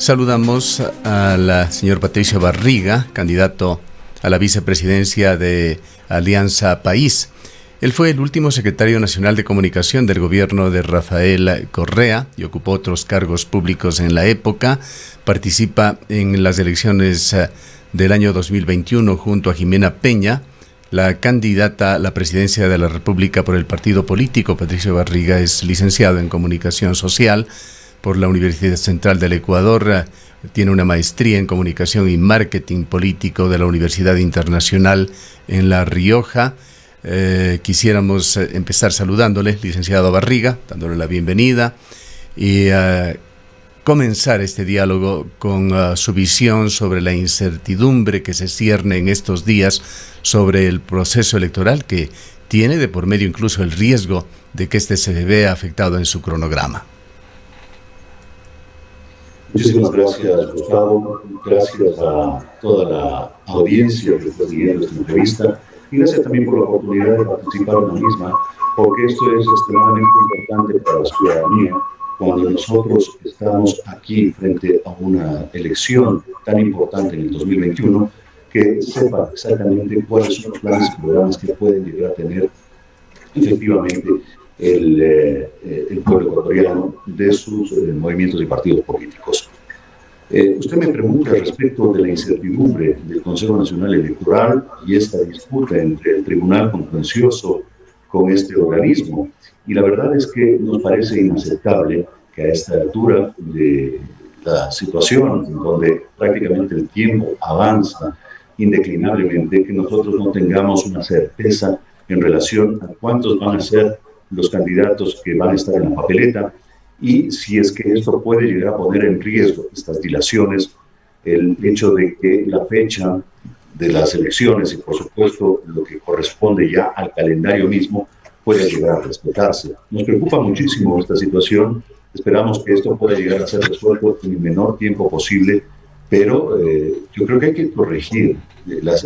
Saludamos al señor Patricio Barriga, candidato a la vicepresidencia de Alianza País. Él fue el último secretario nacional de comunicación del gobierno de Rafael Correa y ocupó otros cargos públicos en la época. Participa en las elecciones del año 2021 junto a Jimena Peña, la candidata a la presidencia de la República por el partido político. Patricio Barriga es licenciado en comunicación social por la Universidad Central del Ecuador. Tiene una maestría en comunicación y marketing político de la Universidad Internacional en La Rioja. Quisiéramos empezar saludándole, licenciado Barriga, dándole la bienvenida y comenzar este diálogo con su visión sobre la incertidumbre que se cierne en estos días sobre el proceso electoral, que tiene de por medio incluso el riesgo de que este se vea afectado en su cronograma. Muchísimas gracias, Gustavo. Gracias a toda la audiencia que está siguiendo esta entrevista y gracias también por la oportunidad de participar en la misma, porque esto es extremadamente importante para la ciudadanía cuando nosotros estamos aquí frente a una elección tan importante en el 2021, que sepa exactamente cuáles son los planes y programas que pueden llegar a tener efectivamente el pueblo ecuatoriano de sus movimientos y partidos políticos. Usted me pregunta respecto de la incertidumbre del Consejo Nacional Electoral y esta disputa entre el Tribunal Contencioso con este organismo. Y la verdad es que nos parece inaceptable que a esta altura de la situación, en donde prácticamente el tiempo avanza indeclinablemente, que nosotros no tengamos una certeza en relación a cuántos van a ser los candidatos que van a estar en la papeleta y si es que esto puede llegar a poner en riesgo estas dilaciones, el hecho de que la fecha de las elecciones y por supuesto lo que corresponde ya al calendario mismo pueda llegar a respetarse. Nos preocupa muchísimo esta situación, esperamos que esto pueda llegar a ser resuelto en el menor tiempo posible, pero yo creo que hay que corregir la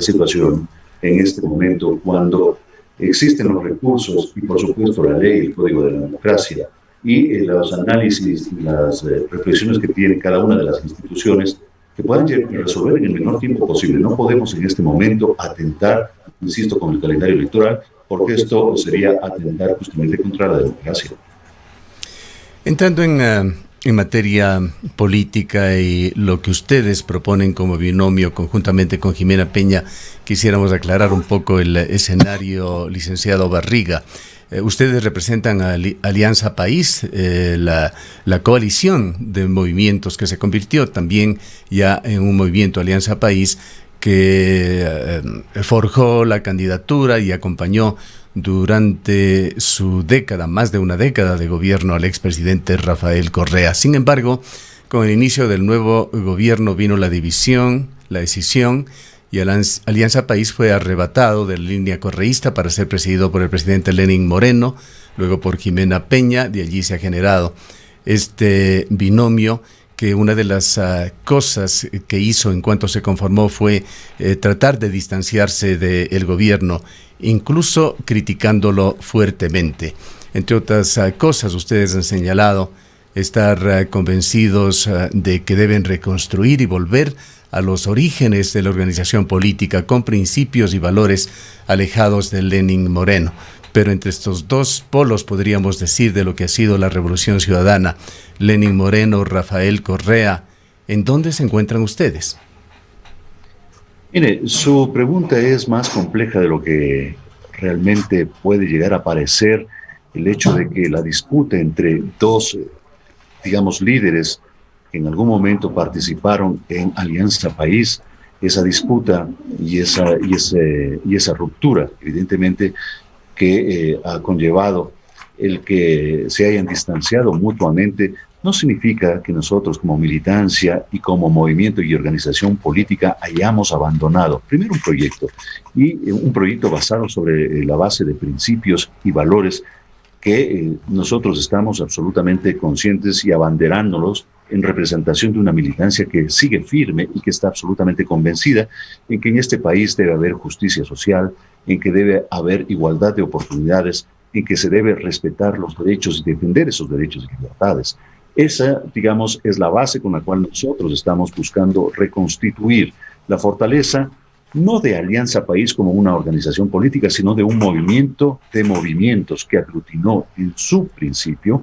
situación en este momento cuando existen los recursos y, por supuesto, la ley, el Código de la Democracia y los análisis y las reflexiones que tienen cada una de las instituciones que puedan resolver en el menor tiempo posible. No podemos en este momento atentar, insisto, con el calendario electoral, porque esto sería atentar justamente contra la democracia. Entrando en materia política y lo que ustedes proponen como binomio conjuntamente con Jimena Peña, quisiéramos aclarar un poco el escenario, licenciado Barriga. Ustedes representan a Alianza País, la coalición de movimientos que se convirtió también ya en un movimiento Alianza País que forjó la candidatura y acompañó durante su década, más de una década de gobierno al expresidente Rafael Correa. Sin embargo, con el inicio del nuevo gobierno vino la división, la escisión, y Alianza País fue arrebatado de la línea correísta para ser presidido por el presidente Lenín Moreno, luego por Jimena Peña. De allí se ha generado este binomio que una de las cosas que hizo en cuanto se conformó fue tratar de distanciarse del gobierno, incluso criticándolo fuertemente. Entre otras cosas, ustedes han señalado estar convencidos de que deben reconstruir y volver a los orígenes de la organización política con principios y valores alejados de Lenín Moreno. Pero entre estos dos polos, podríamos decir, de lo que ha sido la Revolución Ciudadana, Lenín Moreno, Rafael Correa, ¿en dónde se encuentran ustedes? Mire, su pregunta es más compleja de lo que realmente puede llegar a parecer. El hecho de que la disputa entre dos, digamos, líderes que en algún momento participaron en Alianza País, esa disputa y esa ruptura, evidentemente, que ha conllevado el que se hayan distanciado mutuamente, no significa que nosotros como militancia y como movimiento y organización política hayamos abandonado, primero un proyecto basado sobre la base de principios y valores que nosotros estamos absolutamente conscientes y abanderándolos en representación de una militancia que sigue firme y que está absolutamente convencida en que en este país debe haber justicia social, en que debe haber igualdad de oportunidades, en que se debe respetar los derechos y defender esos derechos y libertades. Esa, digamos, es la base con la cual nosotros estamos buscando reconstituir la fortaleza, no de Alianza País como una organización política, sino de un movimiento de movimientos que aglutinó en su principio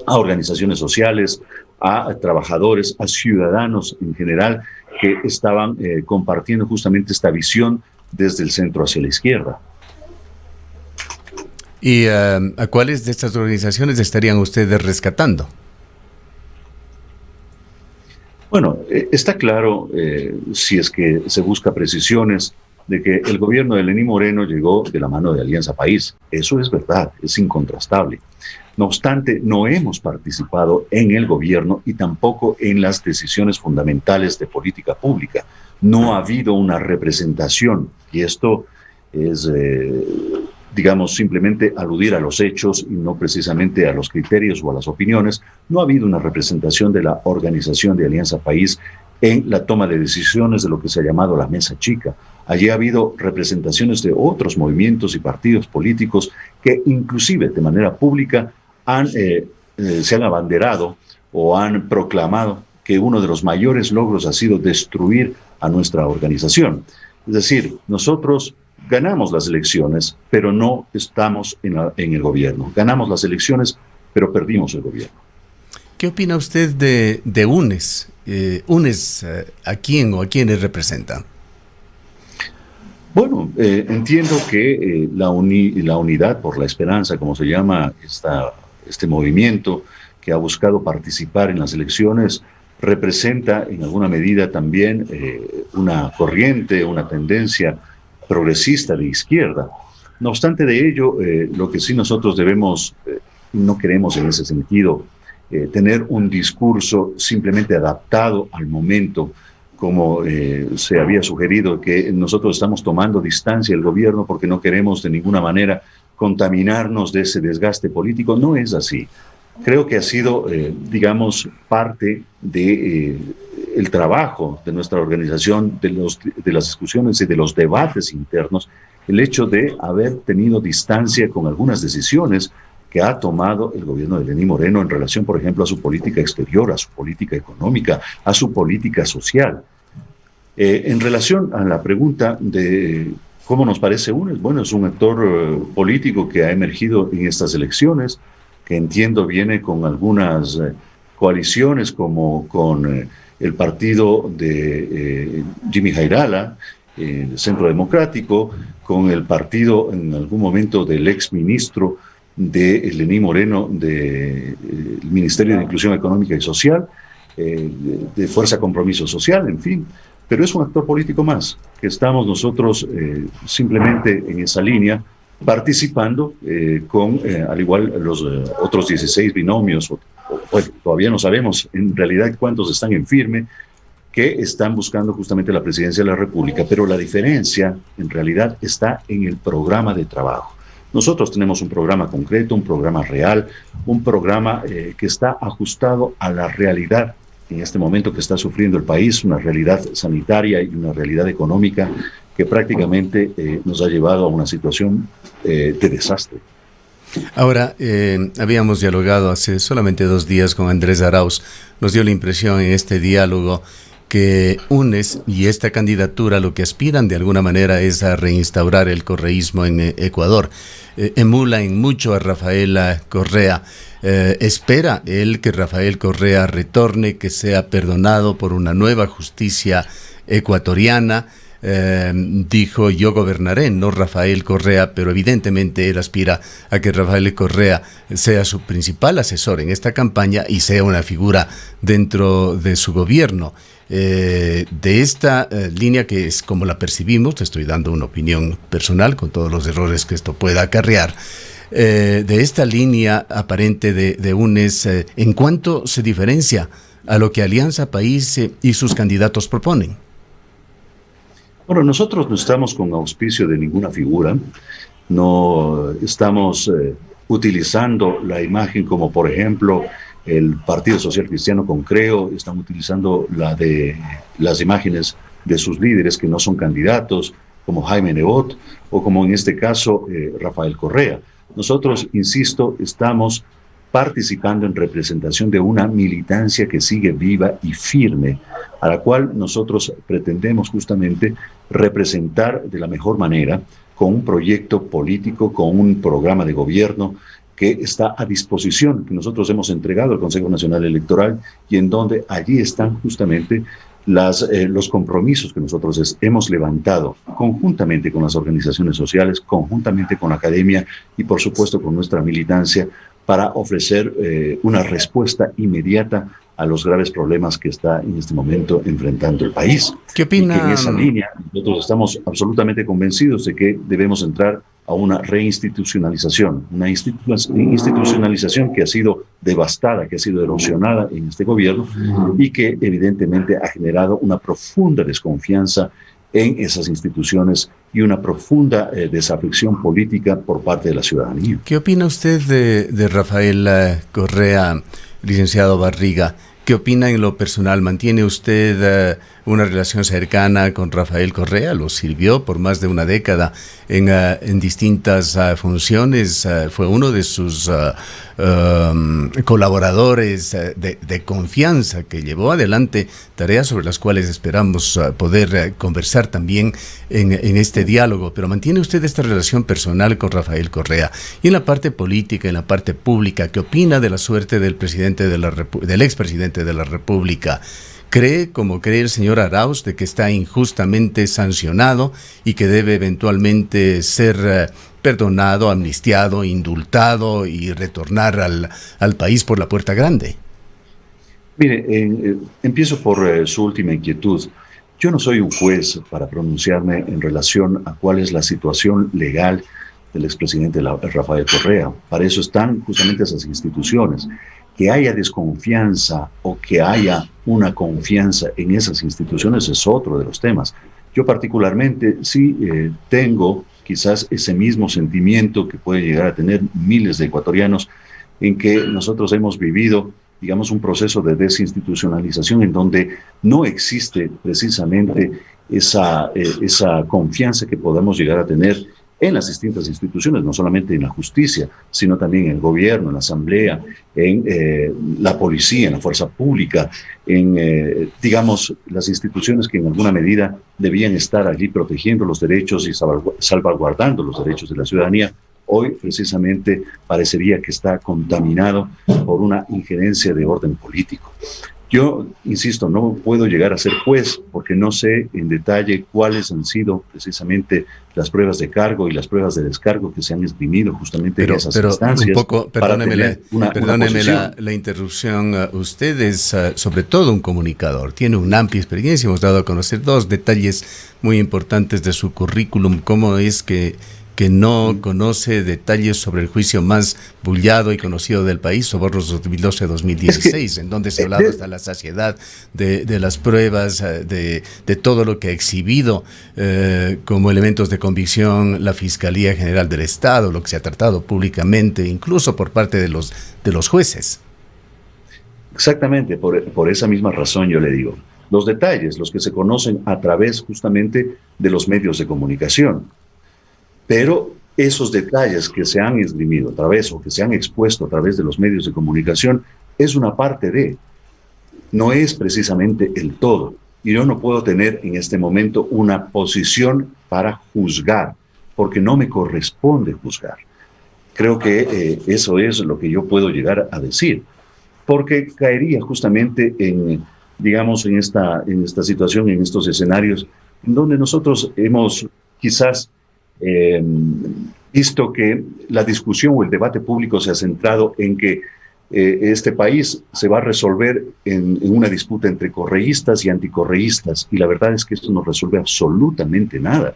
a organizaciones sociales, a trabajadores, a ciudadanos en general que estaban compartiendo justamente esta visión desde el centro hacia la izquierda. ¿Y a cuáles de estas organizaciones estarían ustedes rescatando? Bueno, está claro, si es que se busca precisiones, de que el gobierno de Lenín Moreno llegó de la mano de Alianza País. Eso es verdad, es incontrastable. No obstante, no hemos participado en el gobierno y tampoco en las decisiones fundamentales de política pública. No ha habido una representación, y esto es, digamos, simplemente aludir a los hechos y no precisamente a los criterios o a las opiniones. No ha habido una representación de la organización de Alianza País en la toma de decisiones de lo que se ha llamado la Mesa Chica. Allí ha habido representaciones de otros movimientos y partidos políticos que inclusive de manera pública se han abanderado o han proclamado que uno de los mayores logros ha sido destruir a nuestra organización. Es decir, nosotros ganamos las elecciones, pero no estamos en el gobierno. Ganamos las elecciones, pero perdimos el gobierno. ¿Qué opina usted de UNES? ¿UNES a quién o a quiénes representa? Bueno, entiendo que la Unidad por la Esperanza, como se llama este movimiento que ha buscado participar en las elecciones, representa en alguna medida también una corriente, una tendencia progresista de izquierda. No obstante de ello, lo que sí nosotros debemos, no queremos en ese sentido, tener un discurso simplemente adaptado al momento, como se había sugerido, que nosotros estamos tomando distancia del gobierno porque no queremos de ninguna manera contaminarnos de ese desgaste político. No es así. Creo que ha sido, digamos, parte de el trabajo de nuestra organización, de las discusiones y de los debates internos, el hecho de haber tenido distancia con algunas decisiones que ha tomado el gobierno de Lenín Moreno en relación, por ejemplo, a su política exterior, a su política económica, a su política social. En relación a la pregunta de cómo nos parece UNES, bueno, es un actor político que ha emergido en estas elecciones, que entiendo viene con algunas coaliciones, como con el partido de Jimmy Jairala, el Centro Democrático, con el partido en algún momento del exministro de Lenín Moreno del Ministerio de Inclusión Económica y Social, de Fuerza Compromiso Social, en fin. Pero es un actor político más, que estamos nosotros simplemente en esa línea, participando con, al igual, los otros 16 binomios, bueno, todavía no sabemos en realidad cuántos están en firme, que están buscando justamente la presidencia de la República, pero la diferencia en realidad está en el programa de trabajo. Nosotros tenemos un programa concreto, un programa real, un programa que está ajustado a la realidad en este momento que está sufriendo el país, una realidad sanitaria y una realidad económica que prácticamente nos ha llevado a una situación de desastre. Ahora, habíamos dialogado hace solamente 2 días con Andrés Arauz. Nos dio la impresión en este diálogo que UNES y esta candidatura lo que aspiran de alguna manera es a reinstaurar el correísmo en Ecuador. Emula en mucho a Rafael Correa. Espera él que Rafael Correa retorne, que sea perdonado por una nueva justicia ecuatoriana. Dijo: yo gobernaré, no Rafael Correa, pero evidentemente él aspira a que Rafael Correa sea su principal asesor en esta campaña y sea una figura dentro de su gobierno. De esta línea, que es como la percibimos, te estoy dando una opinión personal con todos los errores que esto pueda acarrear, de esta línea aparente de UNES, ¿en cuánto se diferencia a lo que Alianza País y sus candidatos proponen? Bueno, nosotros no estamos con auspicio de ninguna figura, no estamos utilizando la imagen como, por ejemplo, el Partido Social Cristiano con Creo, están utilizando las imágenes de sus líderes que no son candidatos, como Jaime Nebot o como en este caso Rafael Correa. Nosotros, insisto, estamos participando en representación de una militancia que sigue viva y firme, a la cual nosotros pretendemos justamente representar de la mejor manera, con un proyecto político, con un programa de gobierno que está a disposición, que nosotros hemos entregado al Consejo Nacional Electoral, y en donde allí están justamente los compromisos que nosotros hemos levantado conjuntamente con las organizaciones sociales, conjuntamente con la academia y por supuesto con nuestra militancia, para ofrecer una respuesta inmediata a los graves problemas que está en este momento enfrentando el país. ¿Qué opina? Y que en esa línea nosotros estamos absolutamente convencidos de que debemos entrar a una reinstitucionalización, una institucionalización que ha sido devastada, que ha sido erosionada en este gobierno y que evidentemente ha generado una profunda desconfianza en esas instituciones y una profunda desafección política por parte de la ciudadanía. ¿Qué opina usted de Rafael Correa, licenciado Barriga? ¿Qué opina en lo personal? ¿Mantiene usted una relación cercana con Rafael Correa? ¿Lo sirvió por más de una década en distintas funciones? ¿Fue uno de sus colaboradores de confianza que llevó adelante tareas sobre las cuales esperamos poder conversar también en este diálogo? Pero ¿mantiene usted esta relación personal con Rafael Correa? Y en la parte política, en la parte pública, ¿qué opina de la suerte del expresidente de la República? ¿Cree, como cree el señor Arauz, de que está injustamente sancionado y que debe eventualmente ser perdonado, amnistiado, indultado y retornar al país por la puerta grande? Mire, empiezo por su última inquietud. Yo no soy un juez para pronunciarme en relación a cuál es la situación legal del expresidente Rafael Correa. Para eso están justamente esas instituciones. Que haya desconfianza o que haya una confianza en esas instituciones es otro de los temas. Yo particularmente sí tengo quizás ese mismo sentimiento que puede llegar a tener miles de ecuatorianos, en que nosotros hemos vivido, digamos, un proceso de desinstitucionalización en donde no existe precisamente esa confianza que podamos llegar a tener en las distintas instituciones, no solamente en la justicia, sino también en el gobierno, en la asamblea, en la policía, en la fuerza pública, en, digamos, las instituciones que en alguna medida debían estar allí protegiendo los derechos y salvaguardando los derechos de la ciudadanía. Hoy, precisamente, parecería que está contaminado por una injerencia de orden político. Yo, insisto, no puedo llegar a ser juez porque no sé en detalle cuáles han sido precisamente las pruebas de cargo y las pruebas de descargo que se han esgrimido justamente en esas instancias. Un poco, perdóneme la interrupción. Usted es sobre todo un comunicador, tiene una amplia experiencia. Hemos dado a conocer dos detalles muy importantes de su currículum. ¿Cómo es que no conoce detalles sobre el juicio más bullado y conocido del país, Sobornos 2012-2016, en donde se ha hablado hasta la saciedad de las pruebas, de todo lo que ha exhibido como elementos de convicción la Fiscalía General del Estado, lo que se ha tratado públicamente, incluso por parte de los jueces? Exactamente, por esa misma razón yo le digo, los detalles, los que se conocen a través justamente de los medios de comunicación. Pero esos detalles que se han esgrimido a través o que se han expuesto a través de los medios de comunicación es una parte de, no es precisamente el todo. Y yo no puedo tener en este momento una posición para juzgar, porque no me corresponde juzgar. Creo que eso es lo que yo puedo llegar a decir, porque caería justamente en, digamos, en esta situación, en estos escenarios, en donde nosotros hemos quizás visto que la discusión o el debate público se ha centrado en que este país se va a resolver en una disputa entre correístas y anticorreístas, y la verdad es que eso no resuelve absolutamente nada.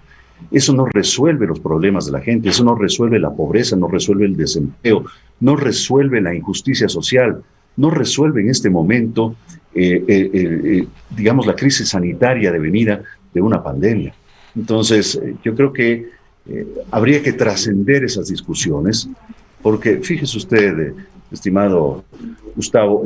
Eso no resuelve los problemas de la gente, eso no resuelve la pobreza, no resuelve el desempleo, no resuelve la injusticia social, no resuelve en este momento, digamos, la crisis sanitaria devenida de una pandemia. Entonces, yo creo que habría que trascender esas discusiones, porque fíjese usted, estimado Gustavo,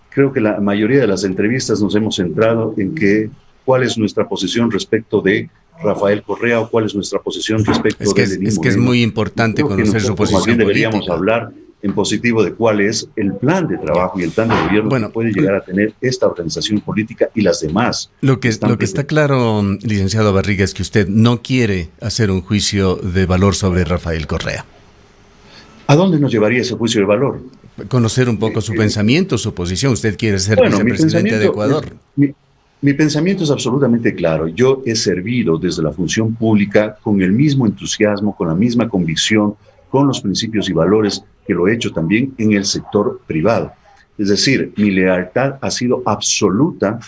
creo que la mayoría de las entrevistas nos hemos centrado en cuál es nuestra posición respecto de Rafael Correa o cuál es nuestra posición respecto de Lenín Moreno. Es que es muy importante conocer su posición deberíamos política. Hablar en positivo de cuál es el plan de trabajo y el plan de gobierno que puede llegar a tener esta organización política y las demás. Lo que está claro, licenciado Barriga, es que usted no quiere hacer un juicio de valor sobre Rafael Correa. ¿A dónde nos llevaría ese juicio de valor? Conocer un poco su pensamiento, su posición. Usted quiere ser vicepresidente de Ecuador. Mi pensamiento es absolutamente claro. Yo he servido desde la función pública con el mismo entusiasmo, con la misma convicción, con los principios y valores que lo he hecho también en el sector privado. Es decir, mi lealtad ha sido absoluta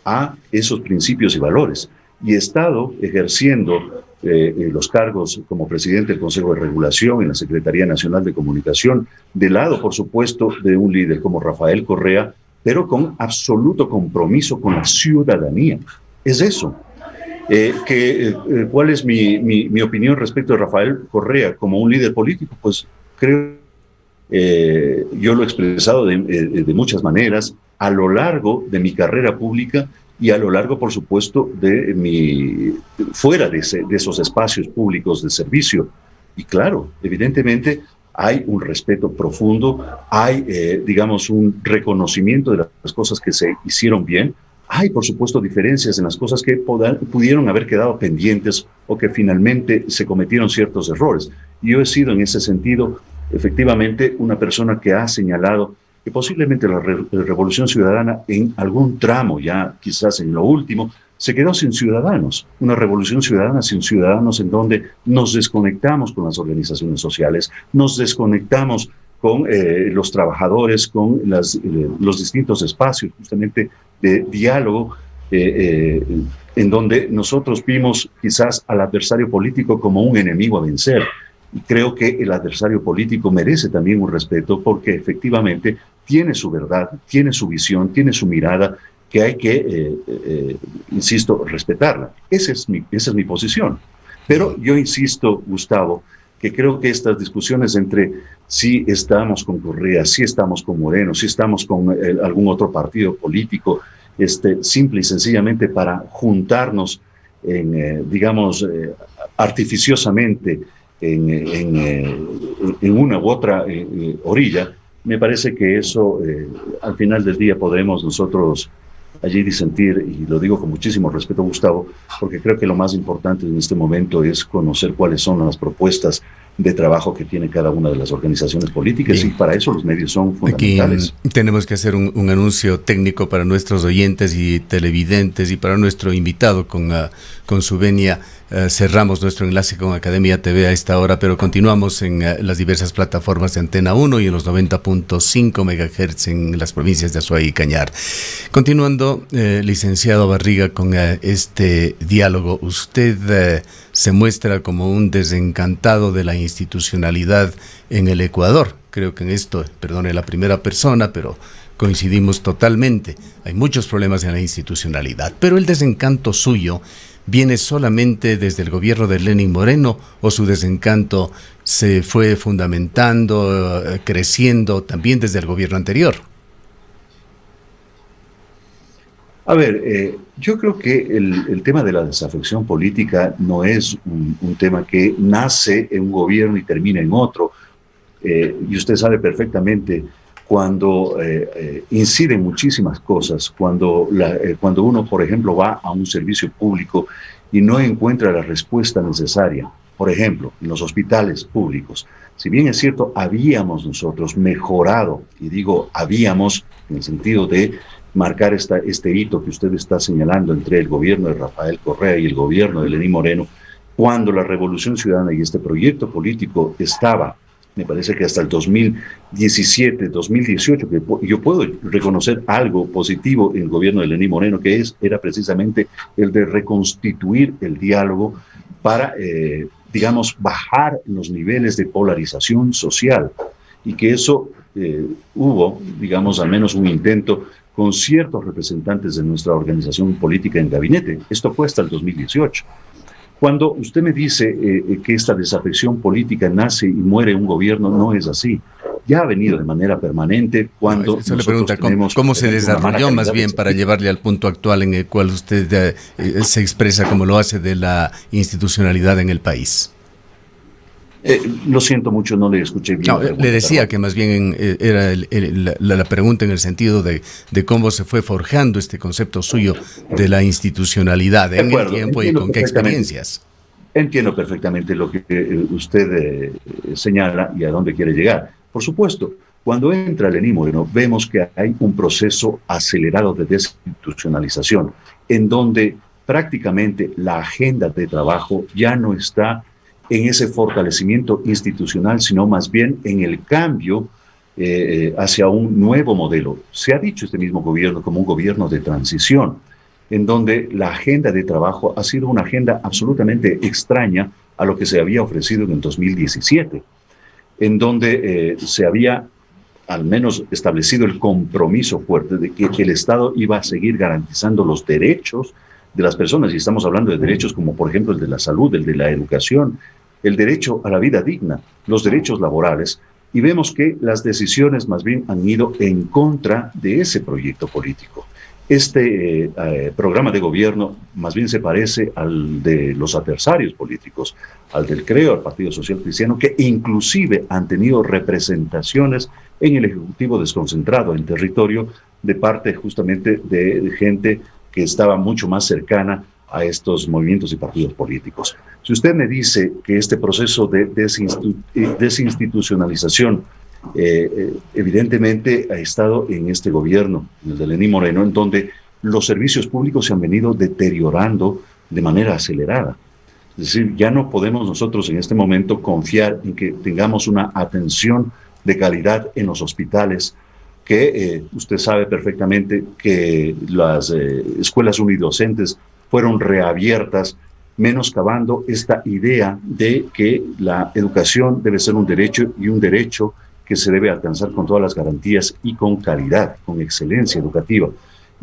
a esos principios y valores. Y he estado ejerciendo los cargos como presidente del Consejo de Regulación en la Secretaría Nacional de Comunicación, del lado, por supuesto, de un líder como Rafael Correa, pero con absoluto compromiso con la ciudadanía. Es eso. ¿Cuál es mi opinión respecto de Rafael Correa como un líder político? Pues creo, yo lo he expresado de muchas maneras a lo largo de mi carrera pública y a lo largo, por supuesto, fuera de esos espacios públicos de servicio. Y claro, evidentemente hay un respeto profundo, hay, digamos, un reconocimiento de las cosas que se hicieron bien. Hay, por supuesto, diferencias en las cosas que pudieron haber quedado pendientes o que finalmente se cometieron ciertos errores. Yo he sido, en ese sentido, efectivamente, una persona que ha señalado que posiblemente la Revolución Ciudadana en algún tramo, ya quizás en lo último, se quedó sin ciudadanos. Una revolución ciudadana sin ciudadanos en donde nos desconectamos con las organizaciones sociales, nos desconectamos con los trabajadores, con los distintos espacios justamente de diálogo, en donde nosotros vimos quizás al adversario político como un enemigo a vencer. Y creo que el adversario político merece también un respeto porque efectivamente tiene su verdad, tiene su visión, tiene su mirada, que hay que, insisto, respetarla. Esa es mi posición. Pero yo insisto, Gustavo, que creo que estas discusiones entre si estamos con Correa, si estamos con Moreno, si estamos con algún otro partido político, simple y sencillamente para juntarnos, digamos, artificiosamente en una u otra orilla, me parece que eso, al final del día, podremos nosotros allí disentir, y lo digo con muchísimo respeto, Gustavo, porque creo que lo más importante en este momento es conocer cuáles son las propuestas de trabajo que tiene cada una de las organizaciones políticas. Bien. Y para eso los medios son fundamentales. Aquí tenemos que hacer un anuncio técnico para nuestros oyentes y televidentes y para nuestro invitado con su venia. Cerramos nuestro enlace con Academia TV a esta hora, pero continuamos en las diversas plataformas de Antena 1 y en los 90.5 MHz en las provincias de Azuay y Cañar. Continuando, licenciado Barriga, con este diálogo, usted se muestra como un desencantado de la institucionalidad en el Ecuador. Creo que en esto, perdone la primera persona, pero coincidimos totalmente. Hay muchos problemas en la institucionalidad, pero el desencanto suyo ¿viene solamente desde el gobierno de Lenín Moreno o su desencanto se fue fundamentando, creciendo también desde el gobierno anterior? A ver, yo creo que el tema de la desafección política no es un tema que nace en un gobierno y termina en otro. Y usted sabe perfectamente cuando inciden muchísimas cosas, cuando uno, por ejemplo, va a un servicio público y no encuentra la respuesta necesaria. Por ejemplo, en los hospitales públicos. Si bien es cierto, habíamos nosotros mejorado, y digo habíamos en el sentido de marcar este hito que usted está señalando entre el gobierno de Rafael Correa y el gobierno de Lenín Moreno, cuando la Revolución Ciudadana y este proyecto político estaba, me parece que hasta el 2017, 2018, que yo puedo reconocer algo positivo en el gobierno de Lenín Moreno, que era precisamente el de reconstituir el diálogo para, digamos, bajar los niveles de polarización social, y que eso hubo, digamos, al menos un intento con ciertos representantes de nuestra organización política en gabinete. Esto fue hasta el 2018. Cuando usted me dice que esta desafección política nace y muere un gobierno, no es así. Ya ha venido de manera permanente cuando eso le pregunta, ¿cómo se desarrolló más bien para llevarle al punto actual en el cual usted se expresa como lo hace de la institucionalidad en el país? Lo siento mucho, no le escuché bien. No, le decía que más bien era la pregunta en el sentido de cómo se fue forjando este concepto suyo de la institucionalidad en el tiempo y con qué experiencias. Entiendo perfectamente lo que usted señala y a dónde quiere llegar. Por supuesto, cuando entra Lenín Moreno, vemos que hay un proceso acelerado de desinstitucionalización, en donde prácticamente la agenda de trabajo ya no está en ese fortalecimiento institucional, sino más bien en el cambio hacia un nuevo modelo. Se ha dicho este mismo gobierno como un gobierno de transición, en donde la agenda de trabajo ha sido una agenda absolutamente extraña a lo que se había ofrecido en el 2017, en donde se había al menos establecido el compromiso fuerte de que el Estado iba a seguir garantizando los derechos de las personas, y estamos hablando de derechos como por ejemplo el de la salud, el de la educación, el derecho a la vida digna, los derechos laborales, y vemos que las decisiones más bien han ido en contra de ese proyecto político. Este programa de gobierno más bien se parece al de los adversarios políticos, al del CREO, al Partido Social Cristiano, que inclusive han tenido representaciones en el Ejecutivo desconcentrado en territorio de parte justamente de gente que estaba mucho más cercana a estos movimientos y partidos políticos. Si usted me dice que este proceso de desinstitucionalización evidentemente ha estado en este gobierno, en el de Lenín Moreno, en donde los servicios públicos se han venido deteriorando de manera acelerada. Es decir, ya no podemos nosotros en este momento confiar en que tengamos una atención de calidad en los hospitales, que usted sabe perfectamente que las escuelas unidocentes fueron reabiertas, menoscabando esta idea de que la educación debe ser un derecho, y un derecho que se debe alcanzar con todas las garantías y con calidad, con excelencia educativa.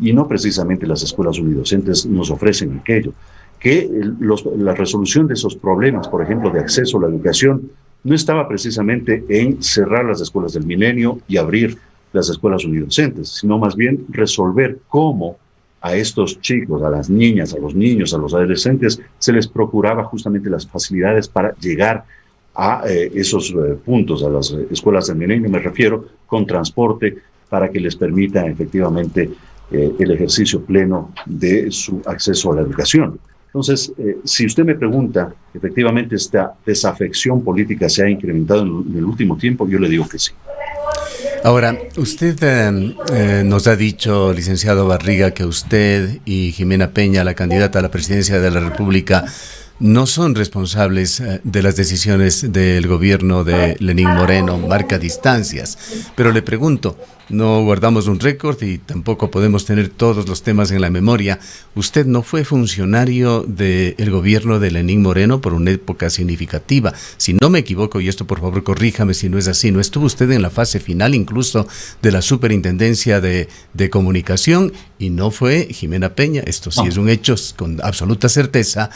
Y no precisamente las escuelas unidocentes nos ofrecen aquello. Que la resolución de esos problemas, por ejemplo, de acceso a la educación, no estaba precisamente en cerrar las escuelas del milenio y abrir las escuelas unidocentes, sino más bien resolver cómo a estos chicos, a las niñas, a los niños, a los adolescentes, se les procuraba justamente las facilidades para llegar a esos puntos, a las escuelas del milenio, me refiero, con transporte, para que les permita efectivamente el ejercicio pleno de su acceso a la educación. Entonces, si usted me pregunta, efectivamente esta desafección política se ha incrementado en el último tiempo, yo le digo que sí. Ahora, usted nos ha dicho, licenciado Barriga, que usted y Jimena Peña, la candidata a la presidencia de la República, no son responsables de las decisiones del gobierno de Lenín Moreno, marca distancias. Pero le pregunto, no guardamos un récord y tampoco podemos tener todos los temas en la memoria. ¿Usted no fue funcionario del gobierno de Lenín Moreno por una época significativa? Si no me equivoco, y esto por favor corríjame si no es así, ¿no estuvo usted en la fase final incluso de la superintendencia de comunicación? Y no fue Jimena Peña, esto sí es un hecho con absoluta certeza,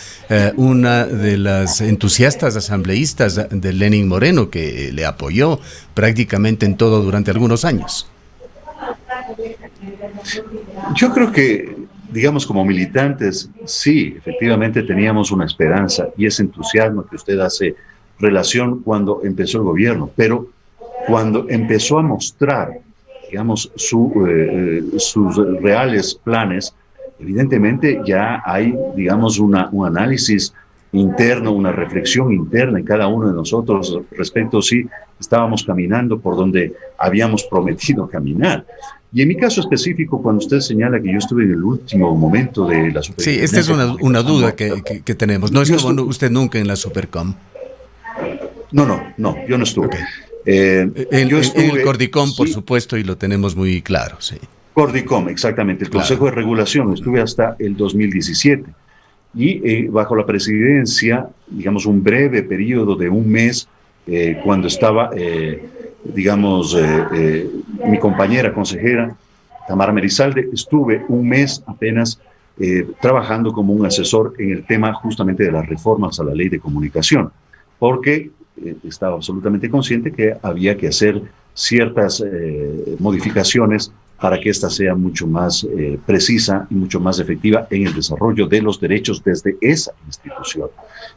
una de las entusiastas asambleístas de Lenín Moreno, que le apoyó prácticamente en todo durante algunos años. Yo creo que, digamos, como militantes, sí, efectivamente teníamos una esperanza y ese entusiasmo que usted hace relación cuando empezó el gobierno, pero cuando empezó a mostrar, digamos, sus reales planes, evidentemente ya hay, digamos, un análisis interno, una reflexión interna en cada uno de nosotros respecto si estábamos caminando por donde habíamos prometido caminar. Y en mi caso específico, cuando usted señala que yo estuve en el último momento de la Supercom. Sí, esta es una duda que tenemos. No estuvo usted nunca en la Supercom. No, yo no estuve. Okay. En el Cordicom, sí, por supuesto, y lo tenemos muy claro, sí. Cordicom, exactamente, el Consejo de Regulación, estuve hasta el 2017. Y bajo la presidencia, digamos, un breve periodo de un mes, cuando estaba, mi compañera consejera, Tamara Merizalde, estuve un mes apenas trabajando como un asesor en el tema justamente de las reformas a la ley de comunicación, porque estaba absolutamente consciente que había que hacer ciertas modificaciones para que ésta sea mucho más precisa y mucho más efectiva en el desarrollo de los derechos desde esa institución.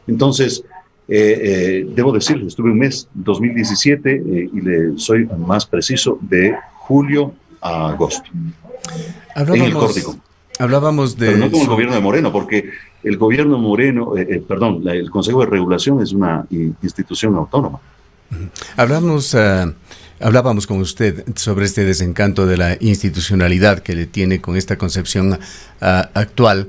Entonces, Debo decirlo, estuve un mes, 2017, y le soy más preciso, de julio a agosto, en el Córdico. Hablábamos Pero no de con el gobierno de Moreno, porque el gobierno Moreno, el Consejo de Regulación es una institución autónoma. Hablábamos con usted sobre este desencanto de la institucionalidad que le tiene con esta concepción actual,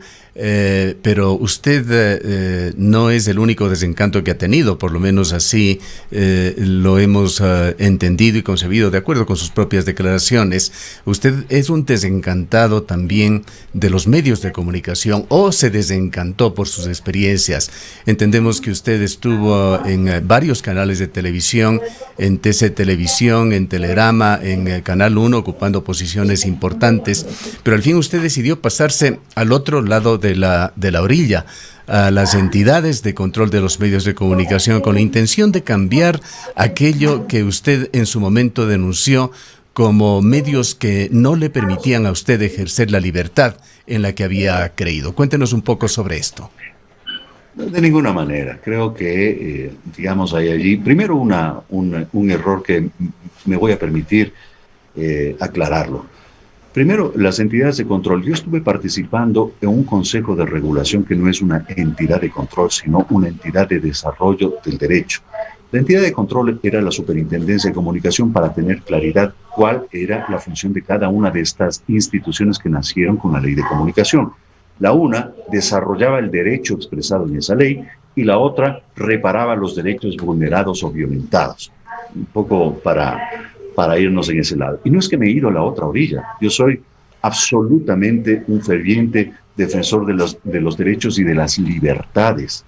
pero usted no es el único desencanto que ha tenido, por lo menos así lo hemos entendido y concebido de acuerdo con sus propias declaraciones. Usted es un desencantado también de los medios de comunicación, o se desencantó por sus experiencias. Entendemos que usted estuvo en varios canales de televisión, en TC Televisión, en Telerama, en Canal 1, ocupando posiciones importantes, pero al fin usted decidió pasarse al otro lado de la orilla, a las entidades de control de los medios de comunicación, con la intención de cambiar aquello que usted en su momento denunció como medios que no le permitían a usted ejercer la libertad en la que había creído. Cuéntenos un poco sobre esto. De ninguna manera. Creo que, digamos, hay allí, primero un error que me voy a permitir aclararlo. Primero, las entidades de control. Yo estuve participando en un consejo de regulación que no es una entidad de control, sino una entidad de desarrollo del derecho. La entidad de control era la Superintendencia de Comunicación, para tener claridad cuál era la función de cada una de estas instituciones que nacieron con la Ley de Comunicación. La una desarrollaba el derecho expresado en esa ley y la otra reparaba los derechos vulnerados o violentados. Un poco para irnos en ese lado. Y no es que me he ido a la otra orilla. Yo soy absolutamente un ferviente defensor de los derechos y de las libertades.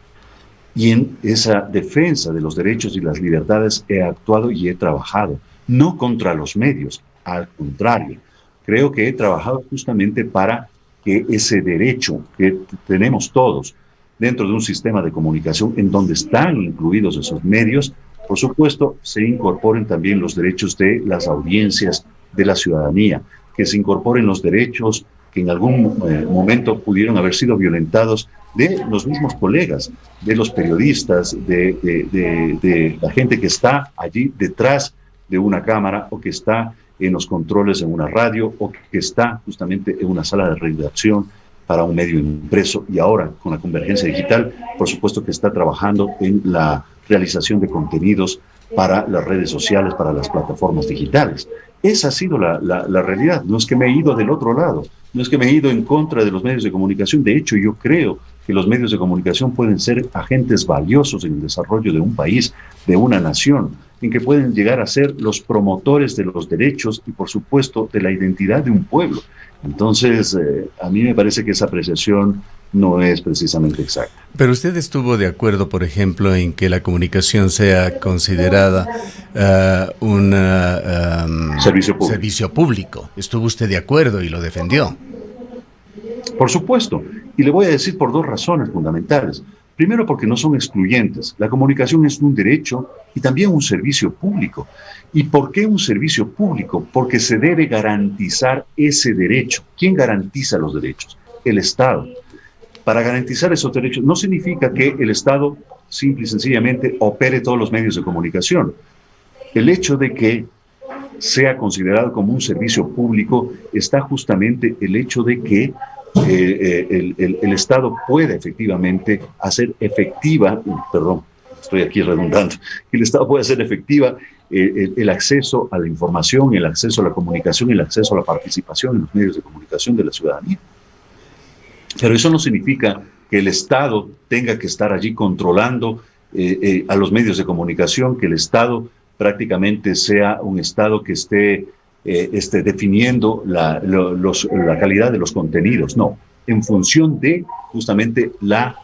Y en esa defensa de los derechos y las libertades he actuado y he trabajado. No contra los medios, al contrario. Creo que he trabajado justamente para que ese derecho que tenemos todos dentro de un sistema de comunicación en donde están incluidos esos medios, por supuesto, se incorporen también los derechos de las audiencias, de la ciudadanía, que se incorporen los derechos que en algún momento pudieron haber sido violentados de los mismos colegas, de los periodistas, de la gente que está allí detrás de una cámara, o que está en los controles en una radio, o que está justamente en una sala de redacción para un medio impreso, y ahora con la convergencia digital, por supuesto que está trabajando en la realización de contenidos para las redes sociales, para las plataformas digitales. Esa ha sido la realidad. No es que me he ido del otro lado, no es que me he ido en contra de los medios de comunicación. De hecho, yo creo que los medios de comunicación pueden ser agentes valiosos en el desarrollo de un país, de una nación, en que pueden llegar a ser los promotores de los derechos y, por supuesto, de la identidad de un pueblo. Entonces, a mí me parece que esa apreciación no es precisamente exacta. Pero usted estuvo de acuerdo, por ejemplo, en que la comunicación sea considerada un servicio público. ¿Estuvo usted de acuerdo y lo defendió? Por supuesto. Y le voy a decir por dos razones fundamentales. Primero, porque no son excluyentes. La comunicación es un derecho y también un servicio público. ¿Y por qué un servicio público? Porque se debe garantizar ese derecho. ¿Quién garantiza los derechos? El Estado. Para garantizar esos derechos no significa que el Estado simple y sencillamente opere todos los medios de comunicación. El hecho de que sea considerado como un servicio público está justamente el hecho de que el Estado pueda efectivamente hacer efectiva, perdón, estoy aquí redundando, el Estado puede hacer efectiva el acceso a la información, el acceso a la comunicación, el acceso a la participación en los medios de comunicación de la ciudadanía. Pero eso no significa que el Estado tenga que estar allí controlando a los medios de comunicación, que el Estado prácticamente sea un Estado que esté definiendo la calidad de los contenidos. No, en función de justamente la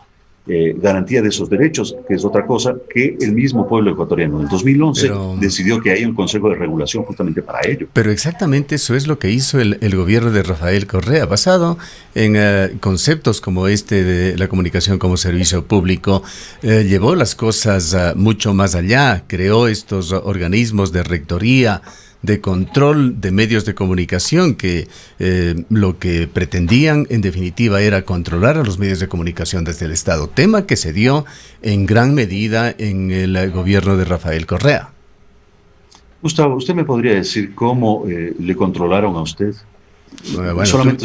garantía de esos derechos, que es otra cosa que el mismo pueblo ecuatoriano en 2011 decidió que haya un consejo de regulación justamente para ello. Pero exactamente eso es lo que hizo el gobierno de Rafael Correa, basado en conceptos como este de la comunicación como servicio público. Llevó las cosas mucho más allá, creó estos organismos de rectoría, de control de medios de comunicación, que lo que pretendían en definitiva era controlar a los medios de comunicación desde el Estado, tema que se dio en gran medida en el gobierno de Rafael Correa. Gustavo, ¿usted me podría decir cómo le controlaron a usted? Bueno,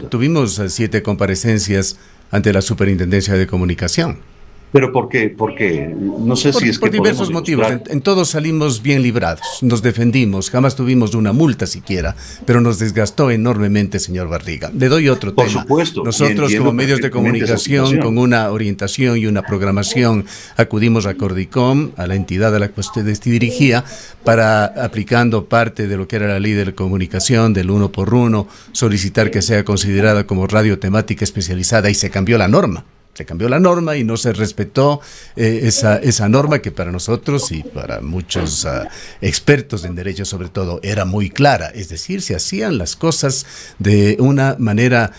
tuvimos 7 comparecencias ante la Superintendencia de Comunicación. ¿Pero por qué? ¿Por qué? No sé si es que por diversos motivos. En todos salimos bien librados, nos defendimos, jamás tuvimos una multa siquiera, pero nos desgastó enormemente, señor Barriga. Le doy otro tema. Por supuesto. Nosotros, como medios de comunicación, con una orientación y una programación, acudimos a Cordicom, a la entidad a la que usted dirigía, para, aplicando parte de lo que era la ley de la comunicación, del 1x1, solicitar que sea considerada como radio temática especializada, y se cambió la norma. Se cambió la norma y no se respetó esa norma, que para nosotros y para muchos expertos en derecho sobre todo era muy clara. Es decir, se hacían las cosas de una manera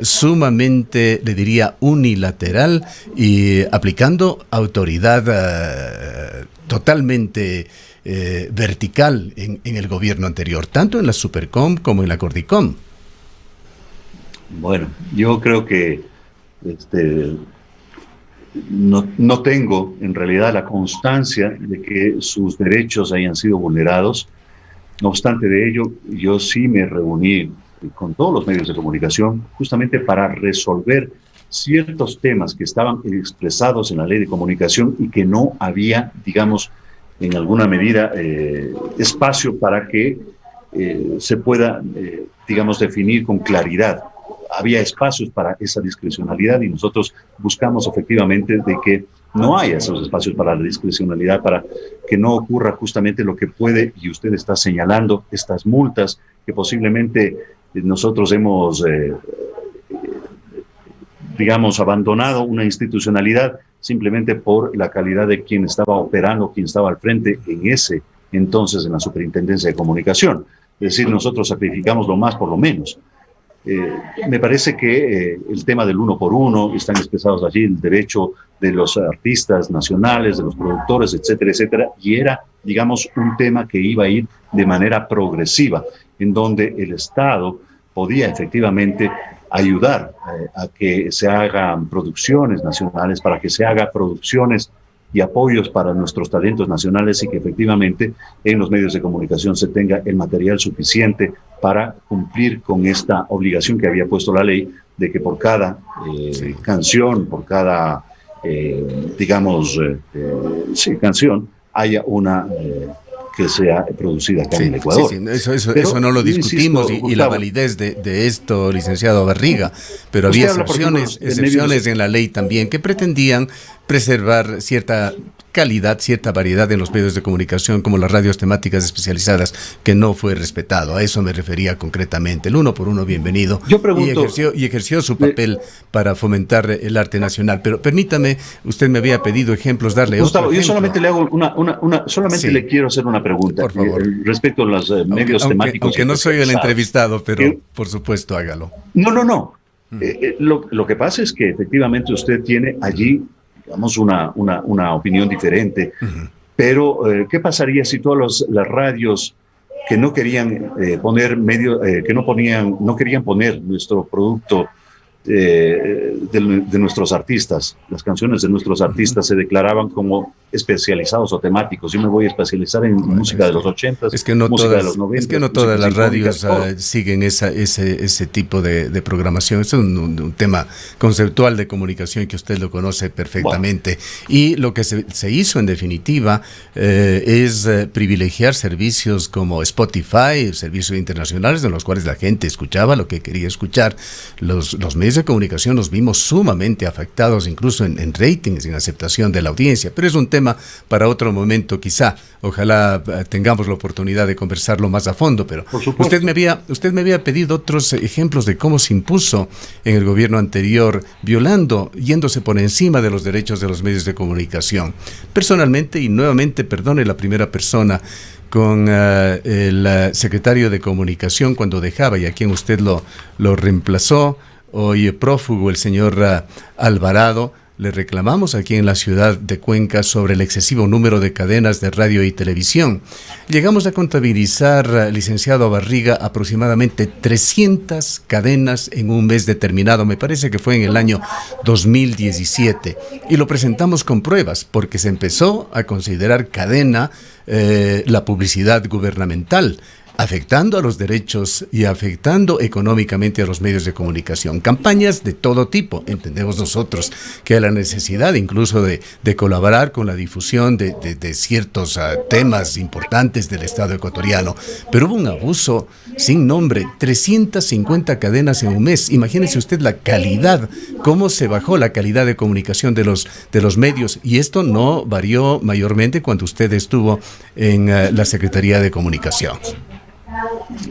sumamente, le diría, unilateral, y aplicando autoridad totalmente vertical en el gobierno anterior, tanto en la Supercom como en la Cordicom. Bueno, yo creo que no tengo en realidad la constancia de que sus derechos hayan sido vulnerados. No obstante de ello, yo sí me reuní con todos los medios de comunicación justamente para resolver ciertos temas que estaban expresados en la ley de comunicación y que no había, digamos, en alguna medida espacio para que se pueda, digamos, definir con claridad. Había espacios para esa discrecionalidad y nosotros buscamos efectivamente de que no haya esos espacios para la discrecionalidad, para que no ocurra justamente lo que puede, y usted está señalando, estas multas que posiblemente nosotros hemos, digamos, abandonado una institucionalidad simplemente por la calidad de quien estaba operando, quien estaba al frente en ese entonces en la Superintendencia de Comunicación. Es decir, nosotros sacrificamos lo más por lo menos. Me parece que el tema del 1x1, están expresados allí el derecho de los artistas nacionales, de los productores, etcétera, etcétera, y era, digamos, un tema que iba a ir de manera progresiva, en donde el Estado podía efectivamente ayudar a que se hagan producciones nacionales, para que se hagan producciones y apoyos para nuestros talentos nacionales, y que efectivamente en los medios de comunicación se tenga el material suficiente para cumplir con esta obligación que había puesto la ley, de que por cada canción, por cada, canción, haya una que sea producida acá en el Ecuador. Eso no lo discutimos, insisto, y la validez de esto, licenciado Barriga, pero había excepciones en la ley también que pretendían preservar cierta calidad, cierta variedad en los medios de comunicación, como las radios temáticas especializadas, que no fue respetado. A eso me refería concretamente. El 1x1, bienvenido. Yo pregunto, y ejerció su papel para fomentar el arte nacional. Pero permítame, usted me había pedido ejemplos, darle Gustavo, otro ejemplo. Yo solamente le hago le quiero hacer una pregunta. Por favor. Respecto a los medios temáticos. Aunque no soy el entrevistado, pero por supuesto hágalo. No. Lo que pasa es que efectivamente usted tiene allí, digamos, una opinión diferente. Uh-huh. Pero, ¿qué pasaría si todas las radios que no querían no querían poner nuestro producto de nuestros artistas, las canciones de nuestros artistas, se declaraban como especializados o temáticos? Yo me voy a especializar en música de los 80, música de los 90. Es que no todas las radios siguen ese tipo de programación. Es un tema conceptual de comunicación que usted lo conoce perfectamente. Wow. Y lo que se hizo en definitiva es privilegiar servicios como Spotify, servicios internacionales en los cuales la gente escuchaba lo que quería escuchar. Los medios de comunicación nos vimos sumamente afectados, incluso en ratings, en aceptación de la audiencia, pero es un tema para otro momento quizá. Ojalá tengamos la oportunidad de conversarlo más a fondo, pero usted me había pedido otros ejemplos de cómo se impuso en el gobierno anterior, yéndose por encima de los derechos de los medios de comunicación. Personalmente, y nuevamente perdone la primera persona, con el secretario de Comunicación cuando dejaba, y a quien usted lo reemplazó, hoy prófugo, el señor Alvarado, le reclamamos aquí en la ciudad de Cuenca sobre el excesivo número de cadenas de radio y televisión. Llegamos a contabilizar, licenciado Barriga, aproximadamente 300 cadenas en un mes determinado, me parece que fue en el año 2017, y lo presentamos con pruebas, porque se empezó a considerar cadena la publicidad gubernamental, afectando a los derechos y afectando económicamente a los medios de comunicación. Campañas de todo tipo. Entendemos nosotros que hay la necesidad incluso de colaborar con la difusión de ciertos temas importantes del Estado ecuatoriano. Pero hubo un abuso sin nombre, 350 cadenas en un mes. Imagínese usted la calidad, cómo se bajó la calidad de comunicación de los medios. Y esto no varió mayormente cuando usted estuvo en la Secretaría de Comunicación.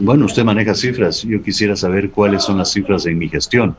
Bueno, usted maneja cifras. Yo quisiera saber cuáles son las cifras en mi gestión.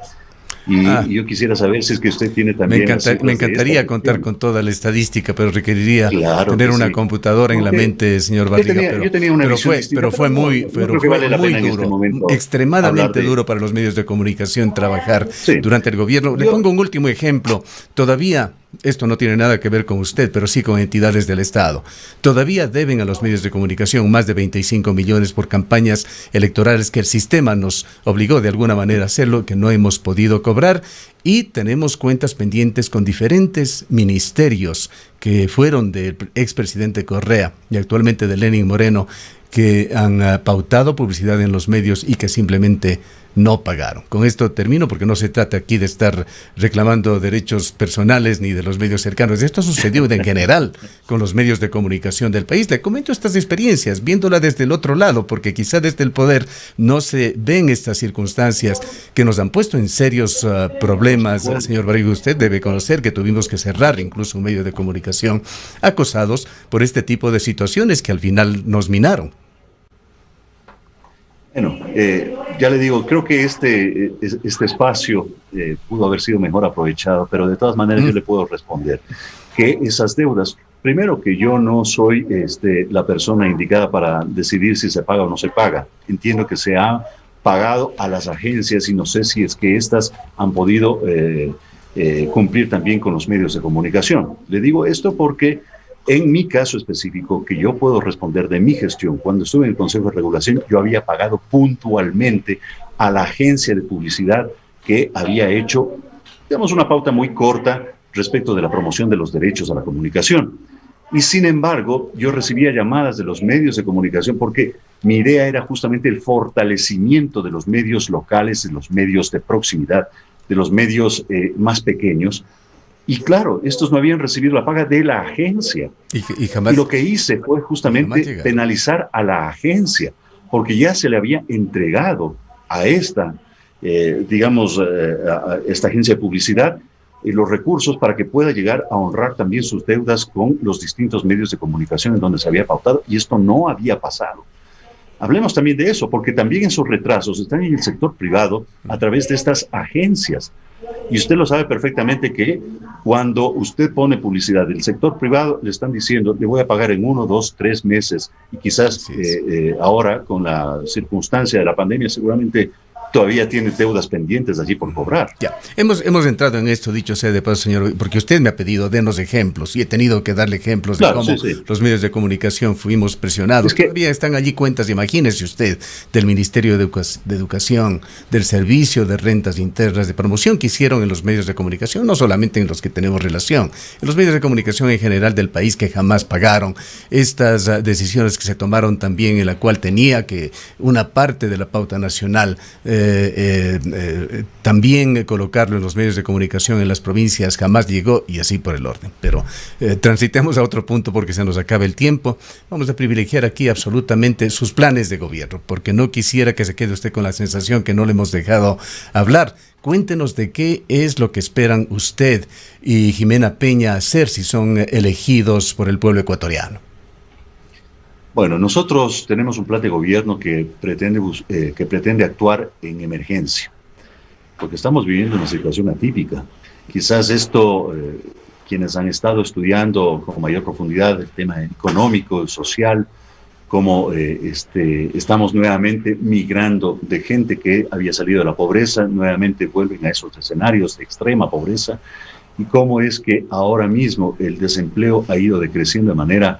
Y yo quisiera saber si es que usted tiene también... Me encantaría contar con toda la estadística, pero requeriría tener una computadora en la mente, señor Barriga. Yo tenía una pero fue muy duro, extremadamente duro para los medios de comunicación trabajar durante el gobierno. Le pongo un último ejemplo. Todavía... Esto no tiene nada que ver con usted, pero sí con entidades del Estado. Todavía deben a los medios de comunicación más de 25 millones por campañas electorales que el sistema nos obligó de alguna manera a hacerlo, que no hemos podido cobrar. Y tenemos cuentas pendientes con diferentes ministerios que fueron del expresidente Correa y actualmente de Lenín Moreno, que han pautado publicidad en los medios y que simplemente no pagaron. Con esto termino, porque no se trata aquí de estar reclamando derechos personales ni de los medios cercanos. Esto ha sucedido en general con los medios de comunicación del país. Le comento estas experiencias, viéndola desde el otro lado, porque quizá desde el poder no se ven estas circunstancias que nos han puesto en serios problemas. Señor Barriga, usted debe conocer que tuvimos que cerrar incluso un medio de comunicación acosados por este tipo de situaciones que al final nos minaron. Bueno, ya le digo, creo que este espacio pudo haber sido mejor aprovechado, pero de todas maneras yo le puedo responder que esas deudas, primero que yo no soy la persona indicada para decidir si se paga o no se paga. Entiendo que se ha pagado a las agencias y no sé si es que estas han podido cumplir también con los medios de comunicación. Le digo esto porque en mi caso específico, que yo puedo responder de mi gestión, cuando estuve en el Consejo de Regulación, yo había pagado puntualmente a la agencia de publicidad que había hecho, digamos, una pauta muy corta respecto de la promoción de los derechos a la comunicación. Y sin embargo, yo recibía llamadas de los medios de comunicación porque mi idea era justamente el fortalecimiento de los medios locales, de los medios de proximidad, de los medios más pequeños. Y claro, estos no habían recibido la paga de la agencia. Y lo que hice fue justamente penalizar a la agencia, porque ya se le había entregado a esta, a esta agencia de publicidad los recursos para que pueda llegar a honrar también sus deudas con los distintos medios de comunicación en donde se había pautado, y esto no había pasado. Hablemos también de eso, porque también esos retrasos están en el sector privado a través de estas agencias. Y usted lo sabe perfectamente que cuando usted pone publicidad del sector privado, le están diciendo, le voy a pagar en 1, 2, 3 meses. Y quizás ahora, con la circunstancia de la pandemia, seguramente todavía tiene deudas pendientes allí por cobrar. Ya, hemos entrado en esto, dicho sea de paso, señor, porque usted me ha pedido, denos ejemplos, y he tenido que darle ejemplos de cómo los medios de comunicación fuimos presionados. Es que todavía están allí cuentas, imagínese usted, del Ministerio de Educación, del Servicio de Rentas Internas de Promoción que hicieron en los medios de comunicación, no solamente en los que tenemos relación, en los medios de comunicación en general del país, que jamás pagaron. Estas decisiones que se tomaron también, en la cual tenía que una parte de la pauta nacional también colocarlo en los medios de comunicación en las provincias, jamás llegó, y así por el orden. Pero transitemos a otro punto porque se nos acaba el tiempo. Vamos a privilegiar aquí absolutamente sus planes de gobierno, porque no quisiera que se quede usted con la sensación que no le hemos dejado hablar. Cuéntenos de qué es lo que esperan usted y Jimena Peña hacer si son elegidos por el pueblo ecuatoriano. Bueno, nosotros tenemos un plan de gobierno que pretende actuar en emergencia, porque estamos viviendo una situación atípica. Quizás esto, quienes han estado estudiando con mayor profundidad el tema económico, social, cómo estamos nuevamente migrando de gente que había salido de la pobreza, nuevamente vuelven a esos escenarios de extrema pobreza, y cómo es que ahora mismo el desempleo ha ido decreciendo de manera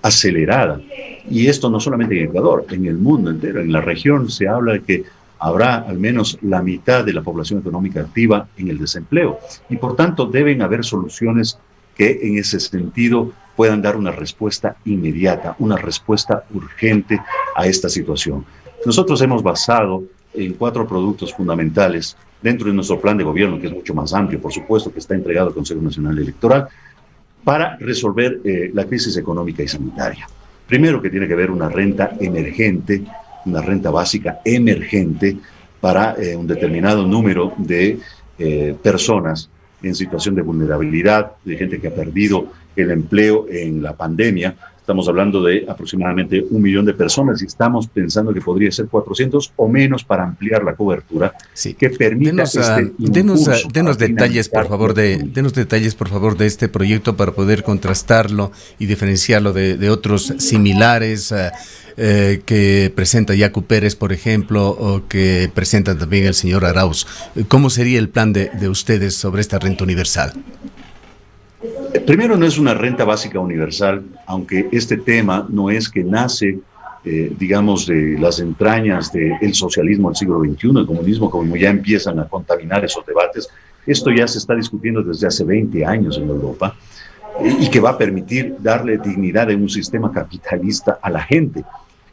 acelerada. Y esto no solamente en Ecuador, en el mundo entero. En la región se habla de que habrá al menos la mitad de la población económica activa en el desempleo. Y por tanto deben haber soluciones que en ese sentido puedan dar una respuesta inmediata, una respuesta urgente a esta situación. Nosotros hemos basado en 4 productos fundamentales dentro de nuestro plan de gobierno, que es mucho más amplio, por supuesto, que está entregado al Consejo Nacional Electoral, para resolver la crisis económica y sanitaria. Primero, que tiene que haber una renta emergente, una renta básica emergente para un determinado número de personas en situación de vulnerabilidad, de gente que ha perdido el empleo en la pandemia. Estamos hablando de aproximadamente 1 millón de personas y estamos pensando que podría ser 400 o menos para ampliar la cobertura, sí, que permita denos detalles, por favor, denos detalles, por favor, de este proyecto para poder contrastarlo y diferenciarlo de otros similares que presenta Yacu Pérez, por ejemplo, o que presenta también el señor Arauz. ¿Cómo sería el plan de ustedes sobre esta renta universal? Primero, no es una renta básica universal, aunque este tema no es que nace, digamos, de las entrañas del socialismo del siglo XXI, el comunismo, como ya empiezan a contaminar esos debates. Esto ya se está discutiendo desde hace 20 años en Europa y que va a permitir darle dignidad en un sistema capitalista a la gente,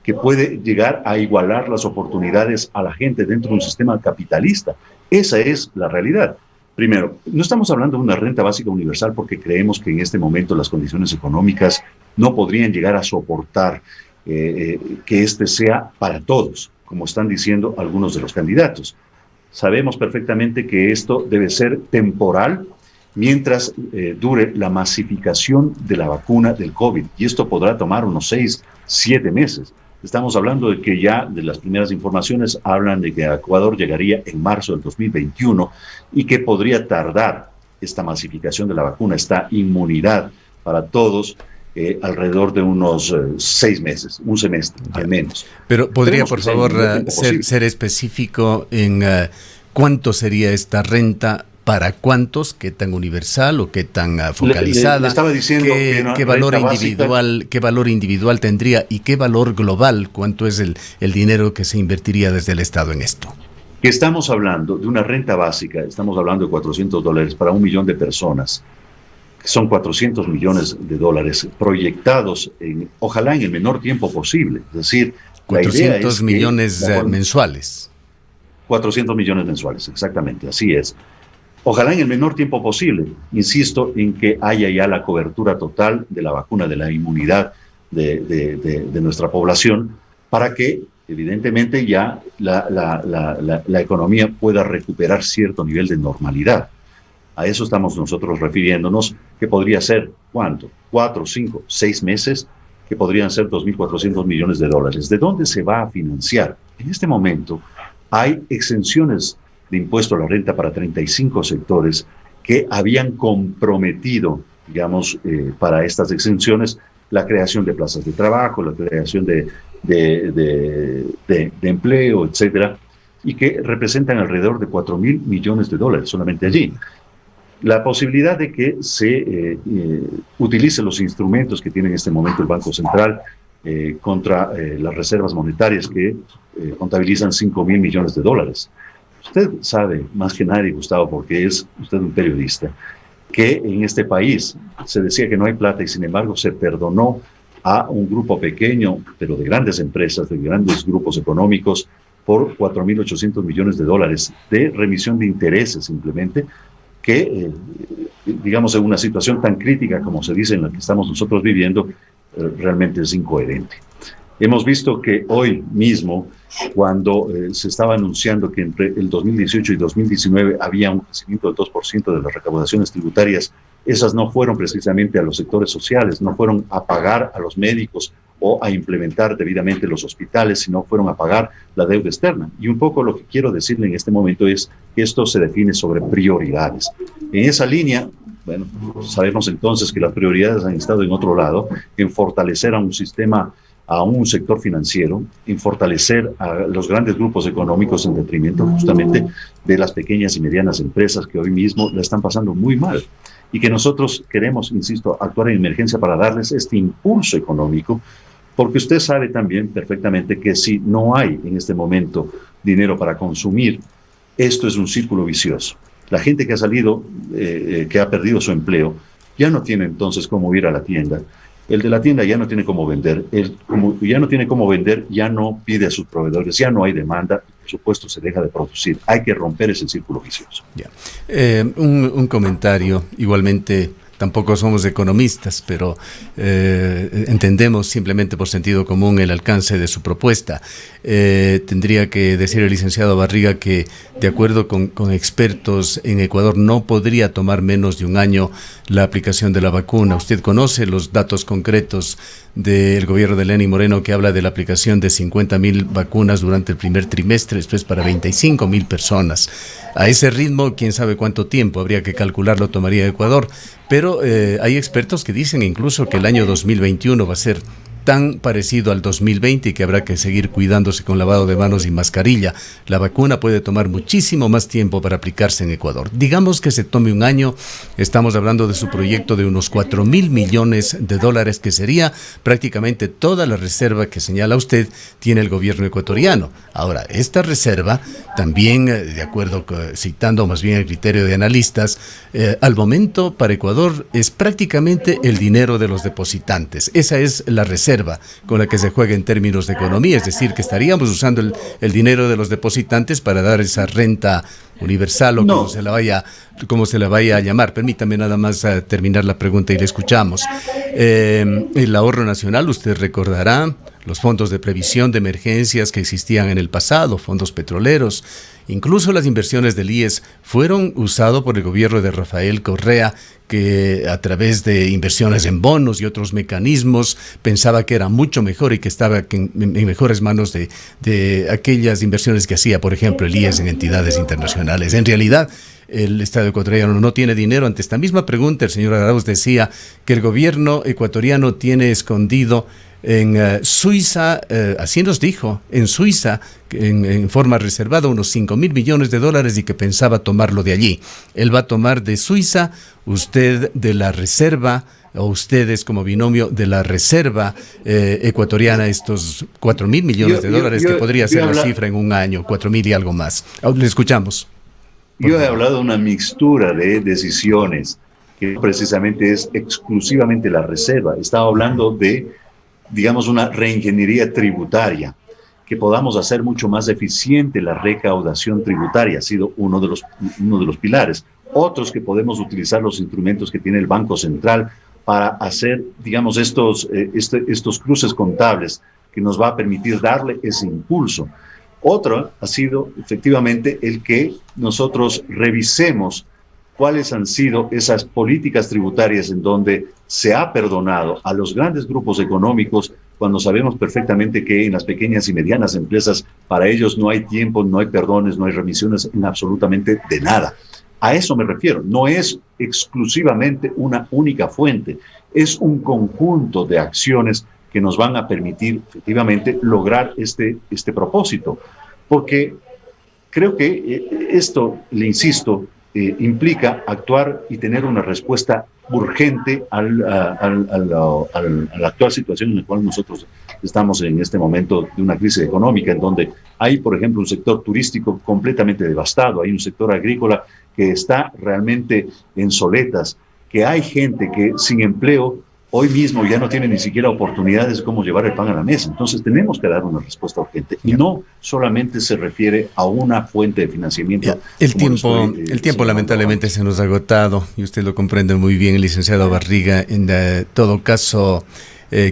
que puede llegar a igualar las oportunidades a la gente dentro de un sistema capitalista. Esa es la realidad. Primero, no estamos hablando de una renta básica universal porque creemos que en este momento las condiciones económicas no podrían llegar a soportar que este sea para todos, como están diciendo algunos de los candidatos. Sabemos perfectamente que esto debe ser temporal mientras dure la masificación de la vacuna del COVID, y esto podrá tomar unos 6, 7 meses. Estamos hablando de que ya de las primeras informaciones hablan de que a Ecuador llegaría en marzo del 2021 y que podría tardar esta masificación de la vacuna, esta inmunidad para todos, alrededor de unos 6 meses, un semestre, al menos. Pero podría, por favor, ser específico en cuánto sería esta renta. ¿Para cuántos? ¿Qué tan universal o qué tan focalizada? Le estaba diciendo ¿Qué valor individual, qué valor individual tendría y qué valor global? ¿Cuánto es el dinero que se invertiría desde el Estado en esto? Que estamos hablando de una renta básica, estamos hablando de $400 para 1 millón de personas. Son 400 millones de dólares proyectados, ojalá en el menor tiempo posible. Es decir, 400 millones mensuales. 400 millones mensuales, exactamente, así es. Ojalá en el menor tiempo posible. Insisto en que haya ya la cobertura total de la vacuna, de la inmunidad de nuestra población, para que evidentemente ya la economía pueda recuperar cierto nivel de normalidad. A eso estamos nosotros refiriéndonos, que podría ser, ¿cuánto? 4, 5, 6 meses, que podrían ser 2.400 millones de dólares. ¿De dónde se va a financiar? En este momento hay exenciones de impuesto a la renta para 35 sectores que habían comprometido, digamos, para estas exenciones, la creación de plazas de trabajo, la creación de empleo, etcétera, y que representan alrededor de 4.000 millones de dólares solamente allí. La posibilidad de que se utilicen los instrumentos que tiene en este momento el Banco Central contra las reservas monetarias que contabilizan 5.000 millones de dólares. Usted sabe más que nadie, Gustavo, porque es usted un periodista, que en este país se decía que no hay plata y sin embargo se perdonó a un grupo pequeño, pero de grandes empresas, de grandes grupos económicos, por 4.800 millones de dólares de remisión de intereses simplemente, que, digamos, en una situación tan crítica como se dice en la que estamos nosotros viviendo, realmente es incoherente. Hemos visto que hoy mismo, cuando se estaba anunciando que entre el 2018 y 2019 había un crecimiento del 2% de las recaudaciones tributarias, esas no fueron precisamente a los sectores sociales, no fueron a pagar a los médicos o a implementar debidamente los hospitales, sino fueron a pagar la deuda externa. Y un poco lo que quiero decirle en este momento es que esto se define sobre prioridades. En esa línea, bueno, sabemos entonces que las prioridades han estado en otro lado, en fortalecer a un sistema a un sector financiero, en fortalecer a los grandes grupos económicos en detrimento justamente de las pequeñas y medianas empresas que hoy mismo la están pasando muy mal y que nosotros queremos, insisto, actuar en emergencia para darles este impulso económico, porque usted sabe también perfectamente que si no hay en este momento dinero para consumir, esto es un círculo vicioso. La gente que ha salido, que ha perdido su empleo, ya no tiene entonces cómo ir a la tienda. El de la tienda ya no tiene cómo vender. Como ya no tiene cómo vender, ya no pide a sus proveedores, ya no hay demanda, por supuesto se deja de producir. Hay que romper ese círculo vicioso. Ya. Un comentario, igualmente. Tampoco somos economistas, pero entendemos simplemente por sentido común el alcance de su propuesta. Tendría que decir el licenciado Barriga que, de acuerdo con expertos en Ecuador, no podría tomar menos de un año la aplicación de la vacuna. Usted conoce los datos concretos del gobierno de Lenín Moreno, que habla de la aplicación de 50,000 vacunas durante el primer trimestre, esto es para 25,000 personas. A ese ritmo, quién sabe cuánto tiempo, habría que calcularlo, tomaría Ecuador, pero hay expertos que dicen incluso que el año 2021 va a ser tan parecido al 2020 y que habrá que seguir cuidándose con lavado de manos y mascarilla. La vacuna puede tomar muchísimo más tiempo para aplicarse en Ecuador. Digamos que se tome un año, estamos hablando de su proyecto de unos 4,000 millones de dólares, que sería prácticamente toda la reserva que señala usted tiene el gobierno ecuatoriano. Ahora, esta reserva también, de acuerdo, citando más bien el criterio de analistas, al momento para Ecuador es prácticamente el dinero de los depositantes. Esa es la reserva con la que se juega en términos de economía, es decir, que estaríamos usando el dinero de los depositantes para dar esa renta universal o no, como se la vaya a llamar. Permítame nada más terminar la pregunta y le escuchamos. El ahorro nacional, usted recordará los fondos de previsión de emergencias que existían en el pasado, fondos petroleros, incluso las inversiones del IES fueron usados por el gobierno de Rafael Correa, que a través de inversiones en bonos y otros mecanismos pensaba que era mucho mejor y que estaba en mejores manos de aquellas inversiones que hacía, por ejemplo, el IES en entidades internacionales. En realidad, el Estado ecuatoriano no tiene dinero. Ante esta misma pregunta, el señor Arauz decía que el gobierno ecuatoriano tiene escondido en Suiza, así nos dijo, en Suiza, en forma reservada, unos 5,000 millones de dólares y que pensaba tomarlo de allí. Él va a tomar de Suiza, usted de la reserva, o ustedes como binomio de la reserva ecuatoriana, estos 4,000 millones de dólares, que podría ser la cifra en un año, 4,000 y algo más. Le escuchamos. Yo he hablado de una mixtura de decisiones, que precisamente es exclusivamente la reserva. Estaba hablando de, digamos, una reingeniería tributaria, que podamos hacer mucho más eficiente la recaudación tributaria, ha sido uno de los pilares. Otros, que podemos utilizar los instrumentos que tiene el Banco Central para hacer, digamos, estos cruces contables que nos va a permitir darle ese impulso. Otro ha sido efectivamente el que nosotros revisemos cuáles han sido esas políticas tributarias en donde se ha perdonado a los grandes grupos económicos, cuando sabemos perfectamente que en las pequeñas y medianas empresas, para ellos no hay tiempo, no hay perdones, no hay remisiones en absolutamente de nada. A eso me refiero. No es exclusivamente una única fuente, es un conjunto de acciones que nos van a permitir efectivamente lograr este propósito. Porque creo que esto, le insisto, implica actuar y tener una respuesta urgente a la actual situación en la cual nosotros estamos en este momento de una crisis económica, en donde hay, por ejemplo, un sector turístico completamente devastado, hay un sector agrícola que está realmente en soletas, que hay gente que sin empleo hoy mismo ya no tiene ni siquiera oportunidades de cómo llevar el pan a la mesa. Entonces tenemos que dar una respuesta urgente. Y no solamente se refiere a una fuente de financiamiento. El tiempo lamentablemente se nos ha agotado y usted lo comprende muy bien, el licenciado Barriga. En todo caso,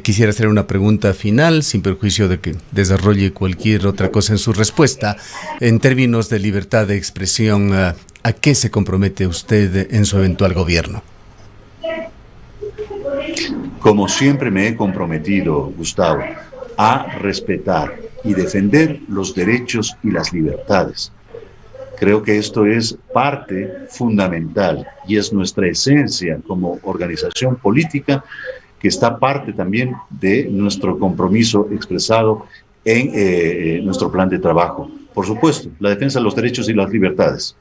quisiera hacer una pregunta final, sin perjuicio de que desarrolle cualquier otra cosa en su respuesta. En términos de libertad de expresión, ¿a qué se compromete usted en su eventual gobierno? Como siempre me he comprometido, Gustavo, a respetar y defender los derechos y las libertades. Creo que esto es parte fundamental y es nuestra esencia como organización política, que está parte también de nuestro compromiso expresado en nuestro plan de trabajo. Por supuesto, la defensa de los derechos y las libertades.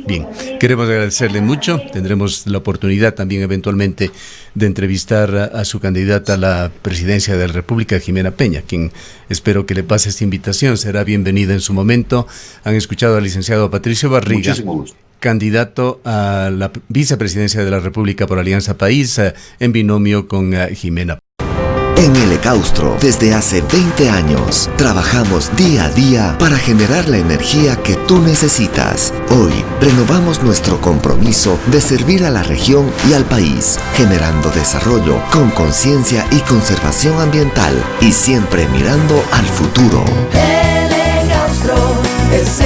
Bien, queremos agradecerle mucho. Tendremos la oportunidad también eventualmente de entrevistar a su candidata a la presidencia de la República, Jimena Peña, quien espero que le pase esta invitación. Será bienvenida en su momento. Han escuchado al licenciado Patricio Barriga, candidato a la vicepresidencia de la República por Alianza País, en binomio con Jimena. En el Ecaustro, desde hace 20 años, trabajamos día a día para generar la energía que tú necesitas. Hoy, renovamos nuestro compromiso de servir a la región y al país, generando desarrollo con conciencia y conservación ambiental y siempre mirando al futuro. El Ecaustro es